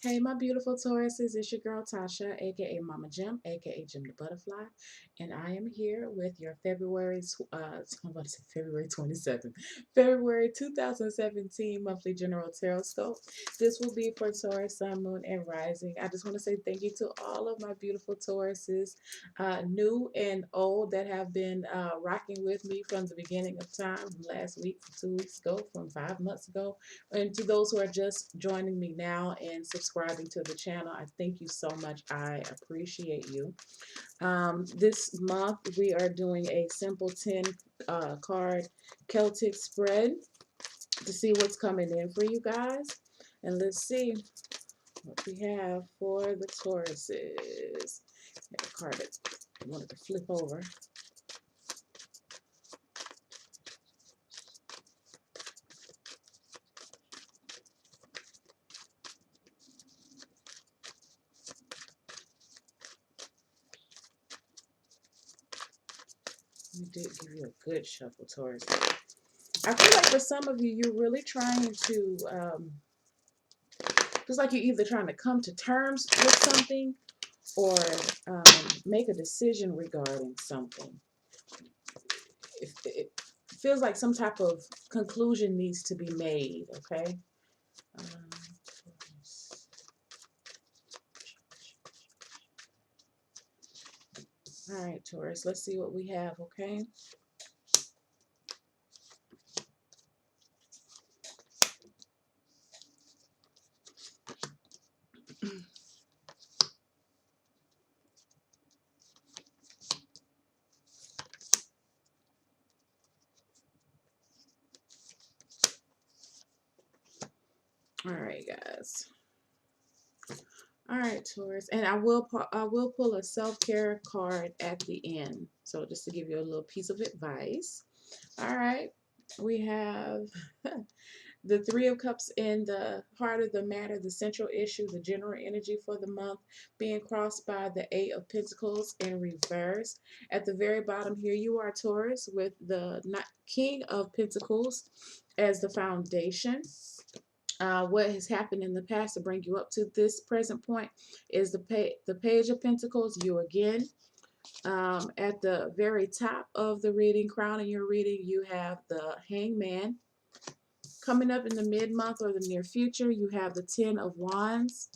Hey, my beautiful Tauruses, it's your girl Tasha, aka Mama Jim, aka Jim the Butterfly, and I am here with your I'm about to say February 27th, February 2017 monthly general tarot scope. This will be for Taurus, Sun, Moon, and Rising. I just want to say thank you to all of my beautiful Tauruses, new and old, that have been rocking with me from the beginning of time, from last week, from 2 weeks ago, from 5 months ago. And to those who are just joining me now and subscribing to the channel, I thank you so much. I appreciate you. This month we are doing a simple 10 card Celtic spread to see what's coming in for you guys. And let's see what we have for the Tauruses. Got a card that I wanted to flip over. We did give you a good shuffle, Taurus. I feel like for some of you, you're really trying to, feels like you're either trying to come to terms with something or make a decision regarding something. It feels like some type of conclusion needs to be made, okay? Um, all right, Taurus, let's see what we have, okay? All right, guys. All right, Taurus, and I will pull a self-care card at the end. So just to give you a little piece of advice. All right, we have the Three of Cups in the heart of the matter, the central issue, the general energy for the month, being crossed by the Eight of Pentacles in reverse. At the very bottom here, you are Taurus with the King of Pentacles as the foundation. What has happened in the past to bring you up to this present point is the Page of Pentacles, you again. At the very top of the reading, crowning your reading, you have the Hangman. Coming up in the mid-month or the near future, you have the Ten of Wands.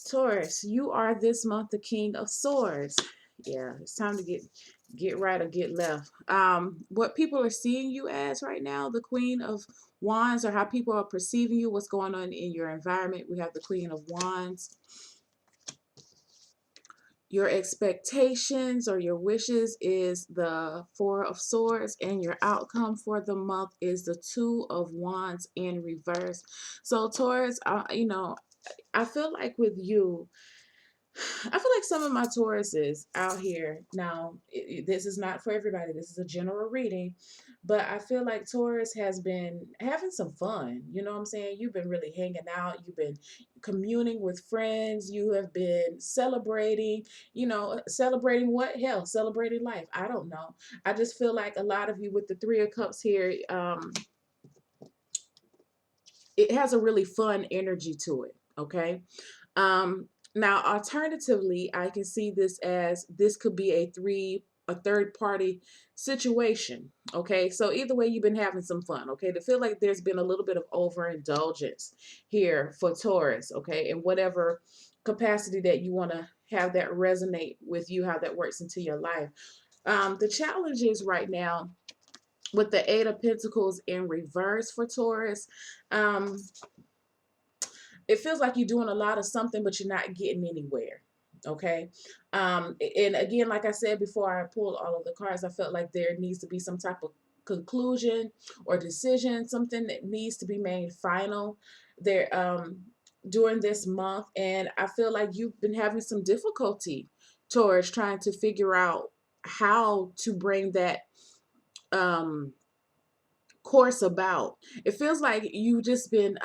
Taurus, you are this month the King of Swords. Yeah, it's time to get right or get left. What people are seeing you as right now, the Queen of Wands, or how people are perceiving you, what's going on in your environment. We have the Queen of Wands. Your expectations or your wishes is the Four of Swords, and your outcome for the month is the Two of Wands in reverse. So Taurus, I feel like with you, I feel like some of my Tauruses out here now, this is not for everybody. This is a general reading, but I feel like Taurus has been having some fun. You know what I'm saying? You've been really hanging out. You've been communing with friends. You have been celebrating, celebrating what? Hell, celebrating life. I don't know. I just feel like a lot of you with the Three of Cups here, it has a really fun energy to it. Okay. Um, Now, alternatively, I can see this as this could be a third party situation. Okay, so either way, you've been having some fun. Okay, to feel like there's been a little bit of overindulgence here for Taurus. Okay, in whatever capacity that you want to have that resonate with you, how that works into your life. The challenge is right now with the Eight of Pentacles in reverse for Taurus. Um, it feels like you're doing a lot of something, but you're not getting anywhere. Okay. And again, like I said before I pulled all of the cards, I felt like there needs to be some type of conclusion or decision, something that needs to be made final there during this month. And I feel like you've been having some difficulty towards trying to figure out how to bring that um course about. It feels like you just been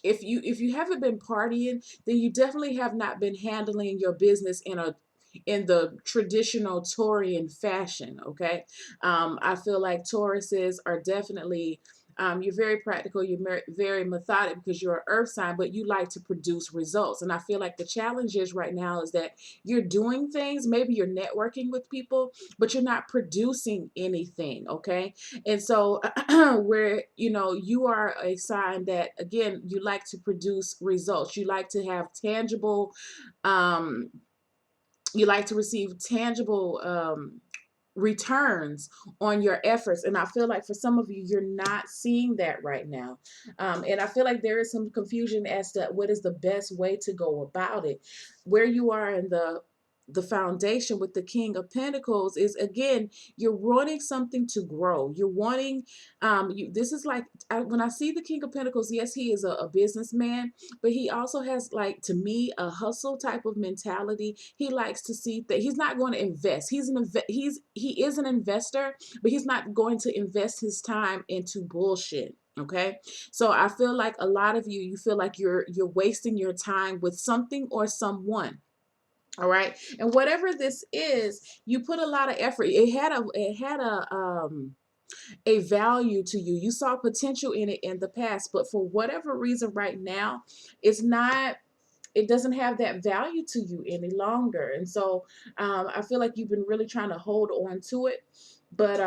if you haven't been partying, then you definitely have not been handling your business in the traditional Taurian fashion. Okay. I feel like Tauruses are definitely You're very practical. You're very methodic because you're an earth sign, but you like to produce results. And I feel like the challenge is right now is that you're doing things, maybe you're networking with people, but you're not producing anything. Okay. And so where, you are a sign that, again, you like to produce results. You like to have tangible, um, you like to receive tangible returns on your efforts. And I feel like for some of you, you're not seeing that right now. And I feel like there is some confusion as to what is the best way to go about it. Where you are in the foundation with the King of Pentacles is, again, you're wanting something to grow. You're wanting, this is like, when I see the King of Pentacles, yes, he is a businessman, but he also has, like, to me, a hustle type of mentality. He likes to see that he's not going to invest. He is an investor, but he's not going to invest his time into bullshit. Okay. So I feel like a lot of you feel like you're wasting your time with something or someone. All right. And whatever this is, you put a lot of effort. It had a value to you. You saw potential in it in the past, but for whatever reason right now, it doesn't have that value to you any longer. And so I feel like you've been really trying to hold on to it, but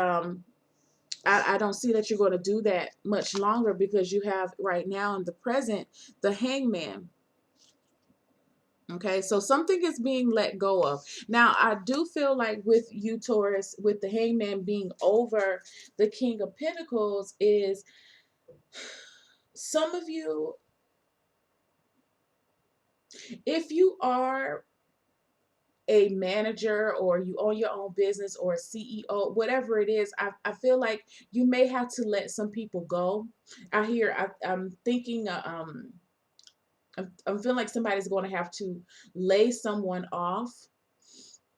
I don't see that you're going to do that much longer, because you have right now in the present the Hangman. Okay, so something is being let go of. Now, I do feel like with you, Taurus, with the Hangman being over the King of Pentacles, is some of you, if you are a manager or you own your own business or a CEO, whatever it is, I feel like you may have to let some people go. I'm thinking, I'm feeling like somebody's going to have to lay someone off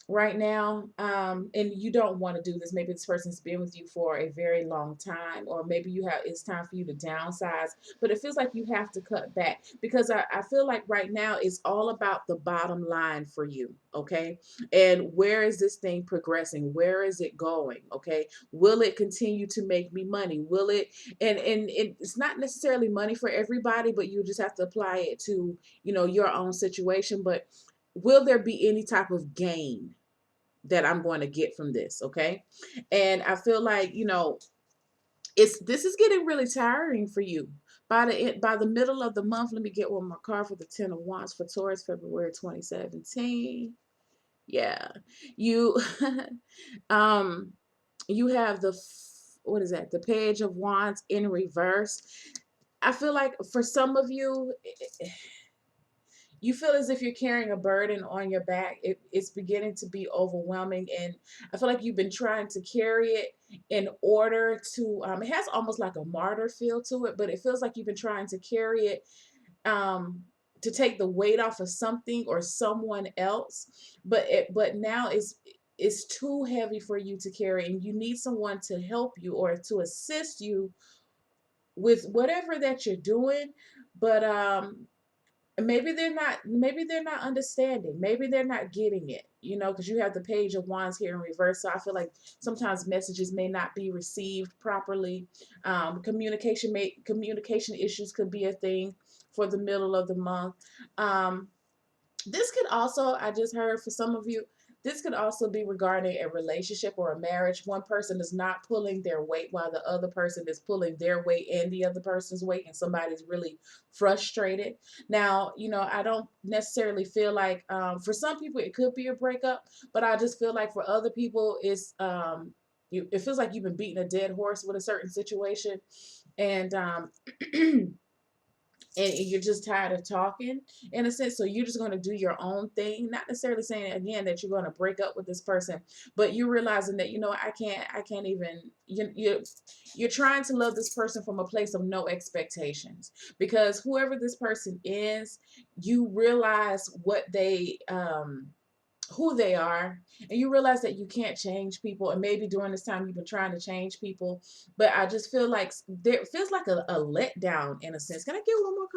right now. And you don't want to do this. Maybe this person's been with you for a very long time, or maybe it's time for you to downsize, but it feels like you have to cut back, because I feel like right now it's all about the bottom line for you. Okay. And where is this thing progressing? Where is it going? Okay. Will it continue to make me money? Will it, and it's not necessarily money for everybody, but you just have to apply it to, your own situation. But will there be any type of gain that I'm going to get from this? Okay. And I feel like, this is getting really tiring for you. By the middle of the month, let me get one more card for the 10 of Wands for Taurus, February 2017. Yeah. You um you have what is that? The Page of Wands in reverse. I feel like for some of you, you feel as if you're carrying a burden on your back. It's beginning to be overwhelming. And I feel like you've been trying to carry it in order to, it has almost like a martyr feel to it, but it feels like you've been trying to carry it to take the weight off of something or someone else. But now it's too heavy for you to carry, and you need someone to help you or to assist you with whatever that you're doing. But maybe they're not understanding, maybe they're not getting it, because you have the Page of Wands here in reverse. So I feel like sometimes messages may not be received properly. Communication issues could be a thing for the middle of the month. This could also, I just heard for some of you, this could also be regarding a relationship or a marriage. One person is not pulling their weight while the other person is pulling their weight and the other person's weight, and somebody's really frustrated. Now, I don't necessarily feel like, for some people it could be a breakup, but I just feel like for other people it feels like you've been beating a dead horse with a certain situation, and and you're just tired of talking, in a sense. So you're just going to do your own thing, not necessarily saying again that you're going to break up with this person, but you're realizing that, I can't even, you're trying to love this person from a place of no expectations, because whoever this person is, you realize what they who they are, and you realize that you can't change people. And maybe during this time you've been trying to change people, but I just feel like there feels like a letdown, in a sense. Can I get one more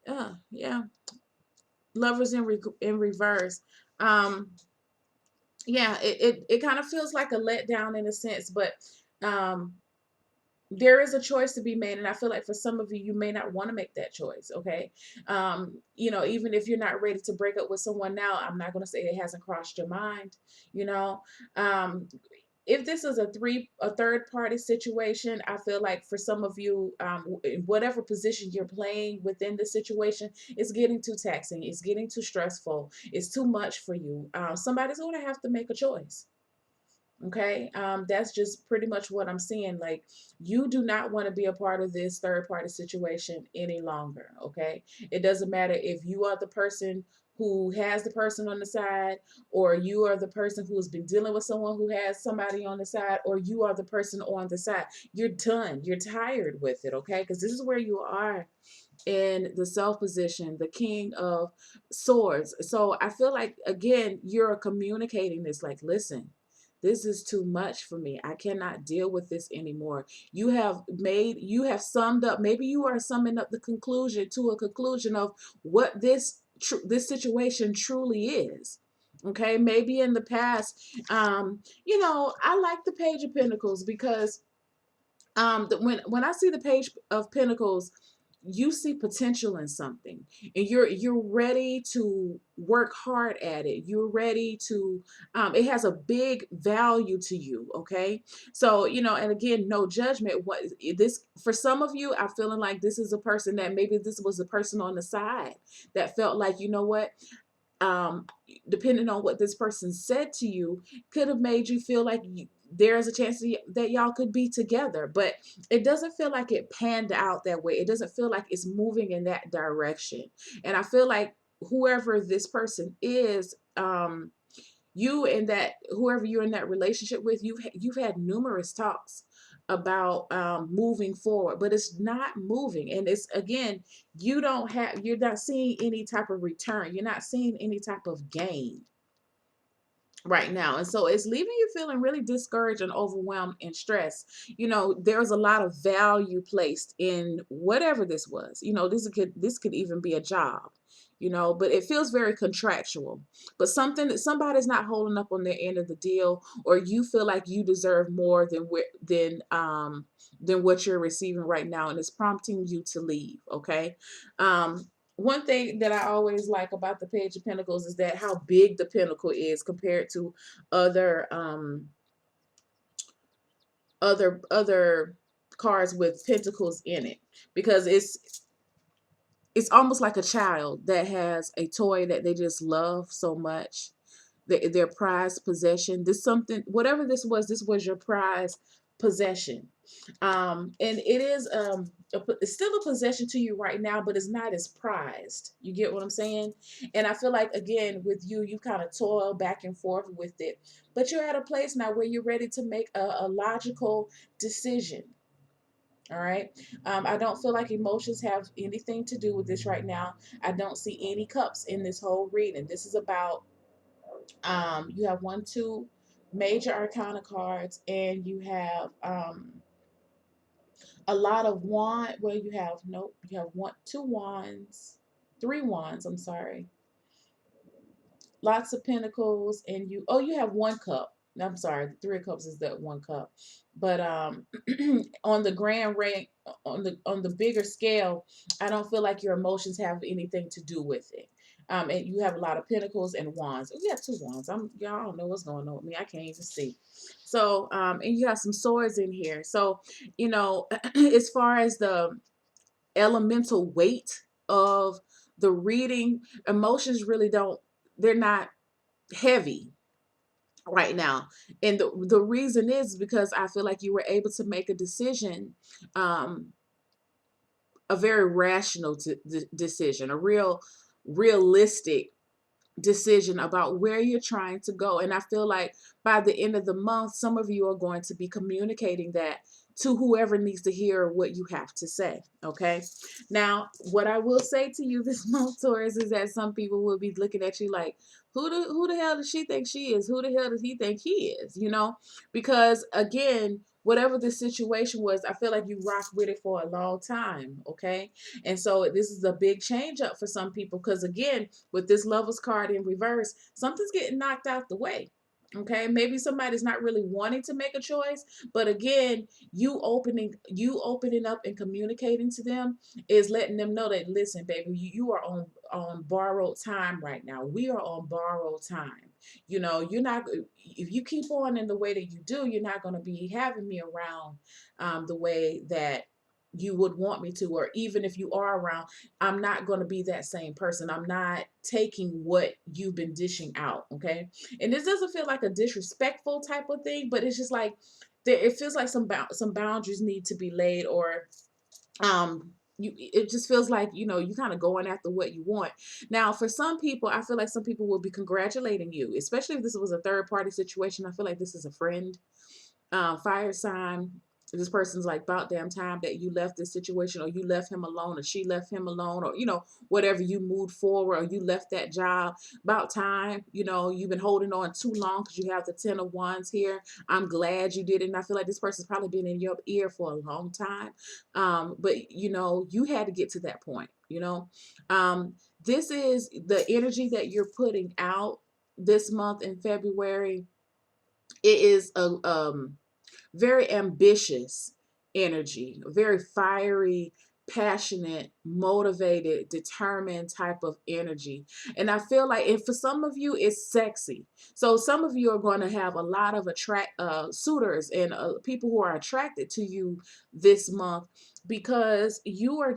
card? Yeah. Lovers in reverse. Yeah, it kind of feels like a letdown, in a sense, but there is a choice to be made, and I feel like for some of you, you may not want to make that choice. Okay, you know, even if you're not ready to break up with someone now, I'm not going to say it hasn't crossed your mind. You know, um, if this is a third party situation, I feel like for some of you, in whatever position you're playing within the situation, it's getting too taxing, it's getting too stressful, it's too much for you. Somebody's going to have to make a choice. Okay, that's just pretty much what I'm seeing. Like, you do not want to be a part of this third party situation any longer. Okay, it doesn't matter if you are the person who has the person on the side, or you are the person who has been dealing with someone who has somebody on the side, or you are the person on the side. You're done, you're tired with it. Okay, because this is where you are in the self position, the king of swords. So I feel like, again, you're communicating this, like, listen, this is too much for me. I cannot deal with this anymore. You have summed up, maybe you are summing up the conclusion to a conclusion of what this situation truly is. Okay, maybe in the past, you know, I like the Page of Pentacles because when I see the Page of Pentacles, you see potential in something, and you're ready to work hard at it. You're ready to it has a big value to you. Okay, so you know, and again, no judgment. What this for some of you, I'm feeling like this is a person that maybe this was a person on the side that felt like, you know what, um, depending on what this person said to you, could have made you feel like there's a chance that y'all could be together. But it doesn't feel like it panned out that way. It doesn't feel like it's moving in that direction. And I feel like whoever this person is, you and that whoever you're in that relationship with, you've had numerous talks about moving forward, but it's not moving. And it's, again, you're not seeing any type of return, you're not seeing any type of gain right now. And so it's leaving you feeling really discouraged and overwhelmed and stressed. You know, there's a lot of value placed in whatever this was. You know, this could even be a job, you know, but it feels very contractual. But something that somebody's not holding up on their end of the deal, or you feel like you deserve more than what you're receiving right now, and it's prompting you to leave. Okay. One thing that I always like about the Page of Pentacles is that how big the pentacle is compared to other other cards with pentacles in it, because it's almost like a child that has a toy that they just love so much, their prized possession. This something, whatever this was your prized possession. And it is it's still a possession to you right now, but it's not as prized. You get what I'm saying? And I feel like, again, with you kind of toil back and forth with it, but you're at a place now where you're ready to make a logical decision. All right. I don't feel like emotions have anything to do with this right now. I don't see any cups in this whole reading. This is about you have one, two major arcana cards, and you have a lot of wand. Well, you have nope. You have one, two wands, three wands. I'm sorry. Lots of pentacles, and you have one cup. I'm sorry, the three of cups is that one cup. But on the grand rank, on the bigger scale, I don't feel like your emotions have anything to do with it. And you have a lot of pentacles and wands. Oh, you have two wands. Y'all don't know what's going on with me. I can't even see. So and you have some swords in here. So, you know, as far as the elemental weight of the reading, emotions really don't, they're not heavy right now. And the reason is because I feel like you were able to make a decision, um a very rational decision, a realistic decision about where you're trying to go. And I feel like by the end of the month, some of you are going to be communicating that to whoever needs to hear what you have to say. Okay. Now, what I will say to you this month, Taurus, is that some people will be looking at you like, who the hell does she think she is? Who the hell does he think he is? You know, because again, whatever the situation was, I feel like you rocked with it for a long time. Okay. And so this is a big change up for some people, because again, with this Lovers card in reverse, something's getting knocked out the way. Okay, maybe somebody's not really wanting to make a choice, but again, you opening up and communicating to them is letting them know that, listen, baby, you are on borrowed time right now. We are on borrowed time. You're not, if you keep on in the way that you do, you're not going to be having me around the way that you would want me to, or even if you are around, I'm not going to be that same person. I'm not taking what you've been dishing out. Okay, and this doesn't feel like a disrespectful type of thing, but it's just like it feels like some boundaries need to be laid, or it just feels like you kind of going after what you want. Now, for some people, I feel like some people will be congratulating you, especially if this was a third party situation. I feel like this is a friend, fire sign. This person's like, about damn time that you left this situation, or you left him alone, or she left him alone, or whatever, you moved forward, or you left that job. About time. You've been holding on too long because you have the 10 of Wands here. I'm glad you did it. And I feel like this person's probably been in your ear for a long time. But you had to get to that point. This is the energy that you're putting out this month in February. It is a very ambitious energy, very fiery, passionate, motivated, determined type of energy. And I feel like, and for some of you, it's sexy. So some of you are going to have a lot of suitors and people who are attracted to you this month, because you're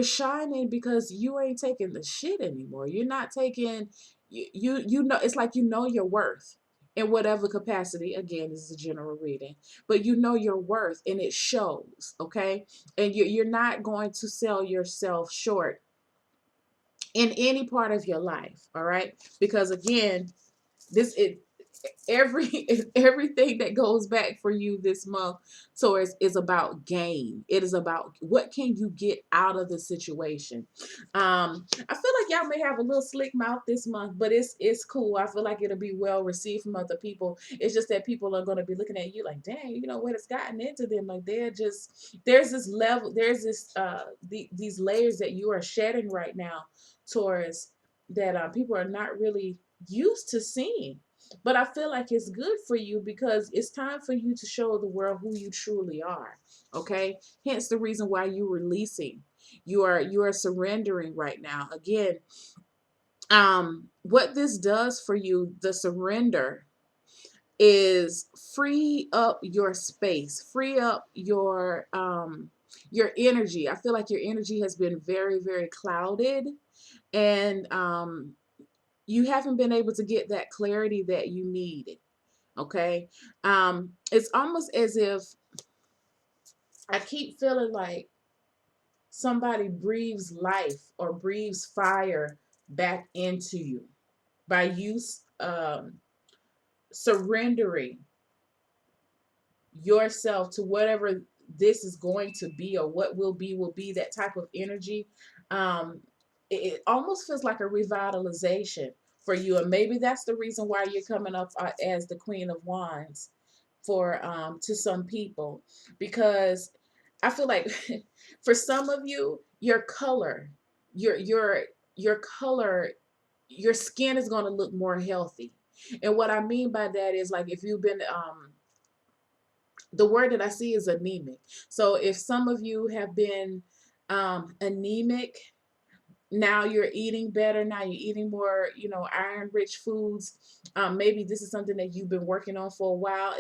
shining, because you ain't taking the shit anymore. You're not taking, it's like your worth in whatever capacity. Again, this is a general reading, but your worth, and it shows. Okay, and you're not going to sell yourself short in any part of your life. All right, because again, this it every everything that goes back for you this month, so is about gain. It is about what can you get out of the situation. I feel like y'all may have a little slick mouth this month, but it's cool. I feel like it'll be well received from other people. It's just that people are going to be looking at you like, dang, what has gotten into them. Like, there's this level, there's this these layers that you are shedding right now, Taurus, that people are not really used to seeing. But I feel like it's good for you, because it's time for you to show the world who you truly are. Okay? Hence the reason why you're releasing. You are surrendering right now. Again, what this does for you, the surrender, is free up your space, free up your energy. I feel like your energy has been very, very clouded, and you haven't been able to get that clarity that you need. Okay. It's almost as if I keep feeling like somebody breathes life or breathes fire back into you by you surrendering yourself to whatever this is going to be, or what will be that type of energy. It almost feels like a revitalization for you, and maybe that's the reason why you're coming up as the Queen of Wands for to some people, because I feel like for some of you, your color, your color, your skin is going to look more healthy. And what I mean by that is, like, if you've been the word that I see is anemic. So if some of you have been anemic, now you're eating better. Now you're eating more, iron rich foods. Maybe this is something that you've been working on for a while.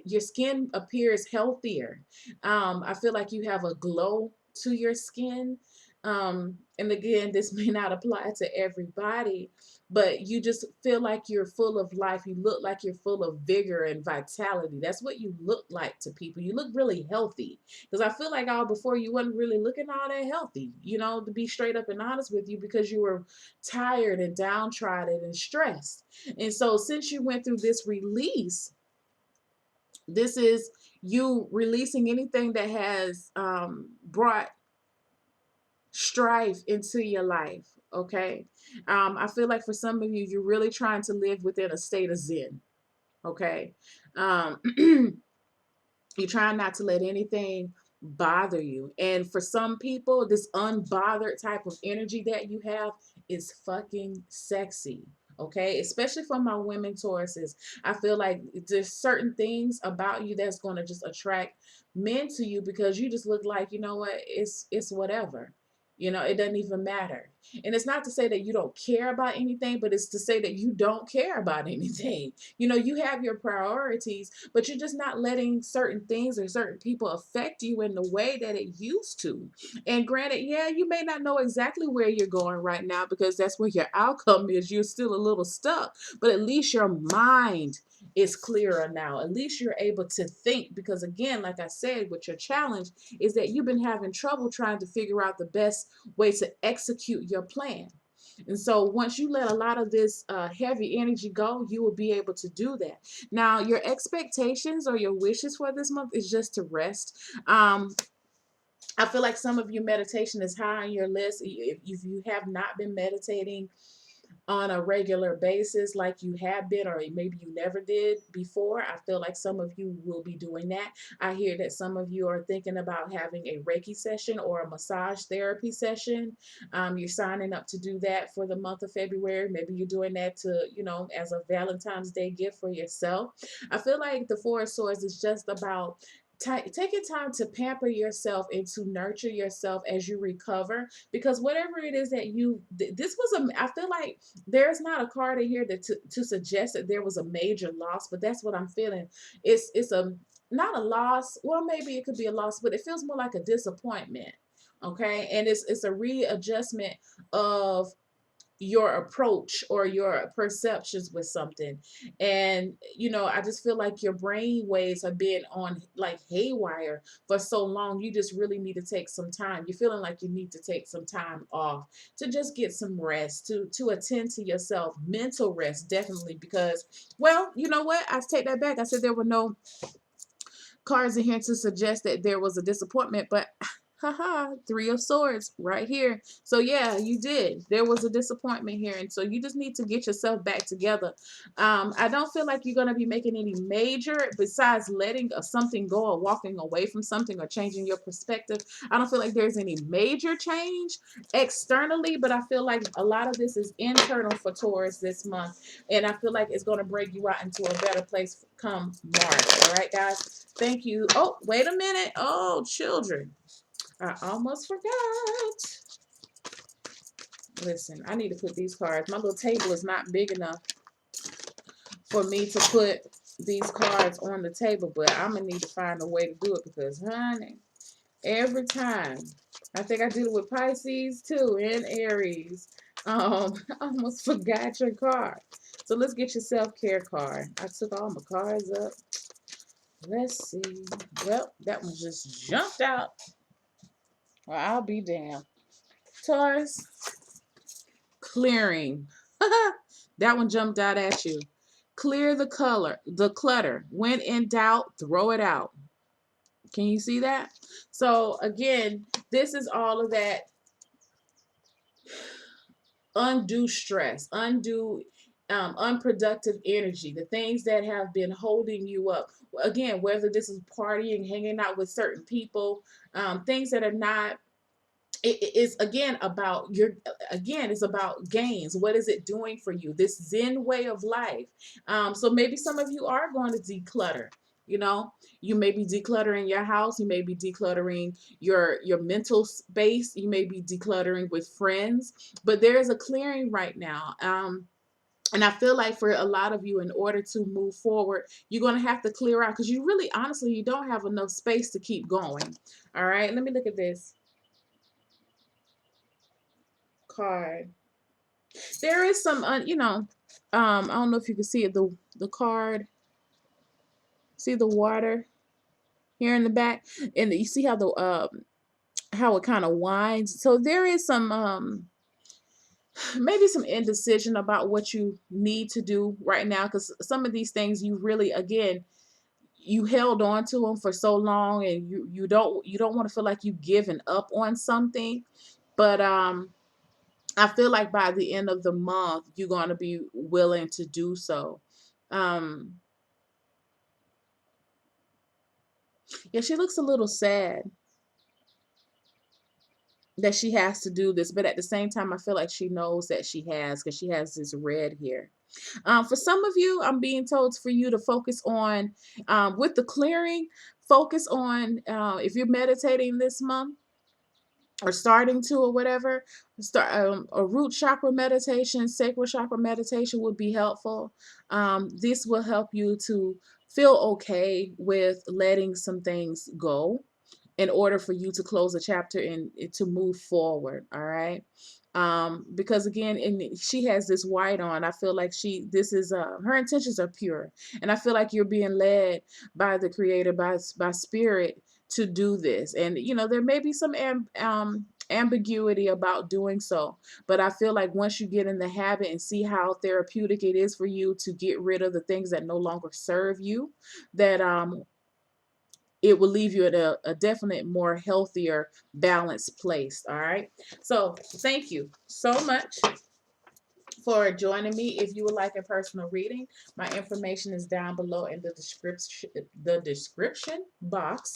Your skin appears healthier. I feel like you have a glow to your skin. And again, this may not apply to everybody, but you just feel like you're full of life. You look like you're full of vigor and vitality. That's what you look like to people. You look really healthy. Because I feel like all before you wasn't really looking all that healthy, to be straight up and honest with you, because you were tired and downtrodden and stressed. And so since you went through this release, this is you releasing anything that has brought strife into your life. Okay. I feel like for some of you, you're really trying to live within a state of zen. Okay. You're trying not to let anything bother you. And for some people, this unbothered type of energy that you have is fucking sexy. Okay, especially for my women Tauruses, I feel like there's certain things about you that's going to just attract men to you because you just look like, you know what, it's whatever. It doesn't even matter. And it's not to say that you don't care about anything, but it's to say that you don't care about anything. You have your priorities, but you're just not letting certain things or certain people affect you in the way that it used to. And granted, yeah, you may not know exactly where you're going right now because that's where your outcome is. You're still a little stuck, but at least your mind is clearer now. At least you're able to think because, again, like I said, with your challenge is that you've been having trouble trying to figure out the best way to execute your plan. And so once you let a lot of this heavy energy go, you will be able to do that. Now, your expectations or your wishes for this month is just to rest. I feel like some of you meditation is high on your list. If you have not been meditating on a regular basis like you have been, or maybe you never did before, I feel like some of you will be doing that. I hear that some of you are thinking about having a Reiki session or a massage therapy session. You're signing up to do that for the month of February. Maybe you're doing that to, as a Valentine's Day gift for yourself. I feel like the Four of Swords is just about taking time to pamper yourself and to nurture yourself as you recover, because whatever it is that this was I feel like there's not a card in here that to suggest that there was a major loss, but that's what I'm feeling. It's a not a loss. Well, maybe it could be a loss, but it feels more like a disappointment. Okay, and it's a readjustment of your approach or your perceptions with something. And I just feel like your brain waves have been on like haywire for so long. You just really need to take some time. You're feeling like you need to take some time off to just get some rest, to attend to yourself. Mental rest, definitely, because, well, you know what, I take that back. I said there were no cards in here to suggest that there was a disappointment, but haha, Three of Swords right here. So yeah, you did. There was a disappointment here, and so you just need to get yourself back together. I don't feel like you're gonna be making any major, besides letting something go or walking away from something or changing your perspective. I don't feel like there's any major change externally, but I feel like a lot of this is internal for Taurus this month, and I feel like it's gonna bring you out into a better place come March. All right, guys. Thank you. Oh, wait a minute. Oh, children. I almost forgot. Listen, I need to put these cards. My little table is not big enough for me to put these cards on the table, but I'm going to need to find a way to do it because, honey, every time, I think I did it with Pisces too and Aries. I almost forgot your card. So let's get your self-care card. I took all my cards up. Let's see. Well, that one just jumped out. Well, I'll be damned. Taurus, clearing. That one jumped out at you. Clear the clutter. When in doubt, throw it out. Can you see that? So again, this is all of that undue stress, undue unproductive energy, the things that have been holding you up. Again, whether this is partying, hanging out with certain people, things that are not, it's again about it's about gains. What is it doing for you, this Zen way of life? So maybe some of you are going to declutter. You may be decluttering your house, you may be decluttering your mental space, you may be decluttering with friends, but there is a clearing right now. And I feel like for a lot of you, in order to move forward, you're going to have to clear out because you really, honestly, you don't have enough space to keep going. All right, let me look at this card. There is some, I don't know if you can see it, the card. See the water here in the back, and you see how the how it kind of winds. So there is some maybe some indecision about what you need to do right now, because some of these things you really, again, you held on to them for so long, and you don't want to feel like you've given up on something, but I feel like by the end of the month, you're going to be willing to do so. Um, yeah, she looks a little sad. that she has to do this, but at the same time, I feel like she knows that she has, because she has this red here. For some of you, I'm being told for you to focus on, with the clearing, focus on, if you're meditating this month or starting to or whatever, start a root chakra meditation, sacral chakra meditation would be helpful. This will help you to feel okay with letting some things go in order for you to close a chapter and to move forward. All right. Because again, and she has this white on. I feel like this is her intentions are pure, and I feel like you're being led by the Creator, by spirit, to do this. And there may be some ambiguity about doing so, but I feel like once you get in the habit and see how therapeutic it is for you to get rid of the things that no longer serve you, that it will leave you at a definite more healthier, balanced place. All right. So thank you so much for joining me. If you would like a personal reading, my information is down below in the description box,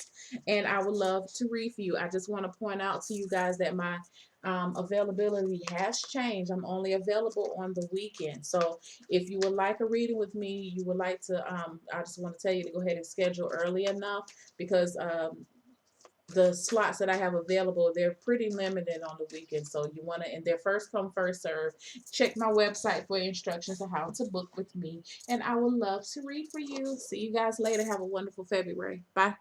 and I would love to read for you. I just want to point out to you guys that my availability has changed. I'm only available on the weekend. So if you would like a reading with me, you would like to, I just want to tell you to go ahead and schedule early enough, because the slots that I have available, they're pretty limited on the weekend. So you want to, and they're first come, first serve. Check my website for instructions on how to book with me. And I would love to read for you. See you guys later. Have a wonderful February. Bye.